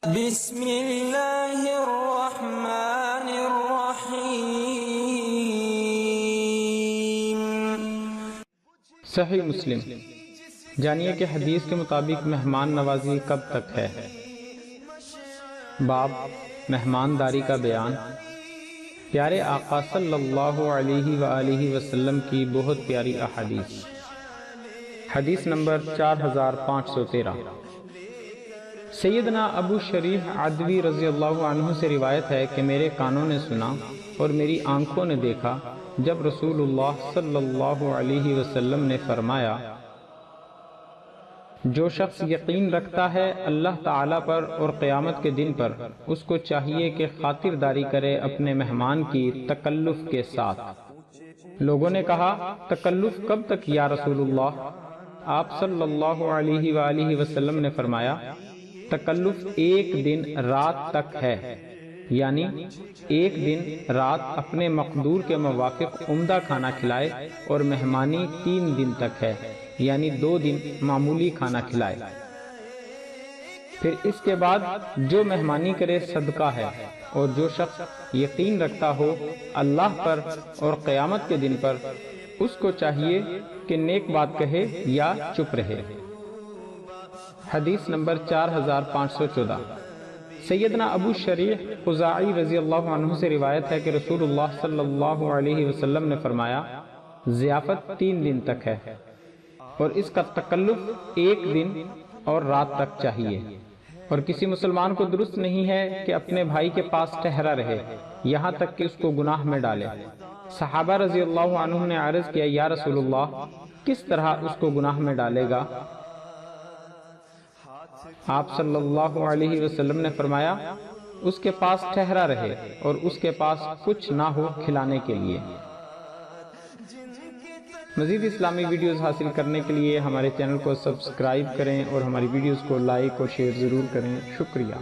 بسم اللہ الرحمن الرحیم۔ صحیح مسلم۔ جانیے کہ حدیث کے مطابق مہمان نوازی کب تک ہے۔ باب مہمانداری کا بیان۔ پیارے آقا صلی اللہ علیہ وآلہ وسلم کی بہت پیاری احادیث۔ حدیث نمبر 4513۔ سیدنا ابو شریح عدوی رضی اللہ عنہ سے روایت ہے کہ میرے کانوں نے سنا اور میری آنکھوں نے دیکھا جب رسول اللہ صلی اللہ علیہ وسلم نے فرمایا، جو شخص یقین رکھتا ہے اللہ تعالیٰ پر اور قیامت کے دن پر، اس کو چاہیے کہ خاطرداری کرے اپنے مہمان کی تکلف کے ساتھ۔ لوگوں نے کہا، تکلف کب تک یا رسول اللہ؟ آپ صلی اللہ علیہ وآلہ وسلم نے فرمایا، تکلف ایک دن رات تک ہے، یعنی ایک دن رات اپنے مقدور کے موافق عمدہ کھانا کھلائے، اور مہمانی 3 دن تک ہے، یعنی 2 دن معمولی کھانا کھلائے۔ پھر اس کے بعد جو مہمانی کرے صدقہ ہے، اور جو شخص یقین رکھتا ہو اللہ پر اور قیامت کے دن پر، اس کو چاہیے کہ نیک بات کہے یا چپ رہے۔ حدیث نمبر 4514۔ سیدنا ابو شریح خزاعی رضی اللہ عنہ سے روایت ہے کہ رسول اللہ صلی اللہ علیہ وسلم نے فرمایا، ضیافت 3 دن تک ہے، اور اس کا تکلف 1 دن اور رات تک چاہیے، اور کسی مسلمان کو درست نہیں ہے کہ اپنے بھائی کے پاس ٹھہرا رہے یہاں تک کہ اس کو گناہ میں ڈالے۔ صحابہ رضی اللہ عنہ نے عرض کیا، یا رسول اللہ، کس طرح اس کو گناہ میں ڈالے گا؟ آپ صلی اللہ علیہ وسلم نے فرمایا، اس کے پاس ٹھہرا رہے اور اس کے پاس کچھ نہ ہو کھلانے کے لیے۔ مزید اسلامی ویڈیوز حاصل کرنے کے لیے ہمارے چینل کو سبسکرائب کریں اور ہماری ویڈیوز کو لائک اور شیئر ضرور کریں۔ شکریہ۔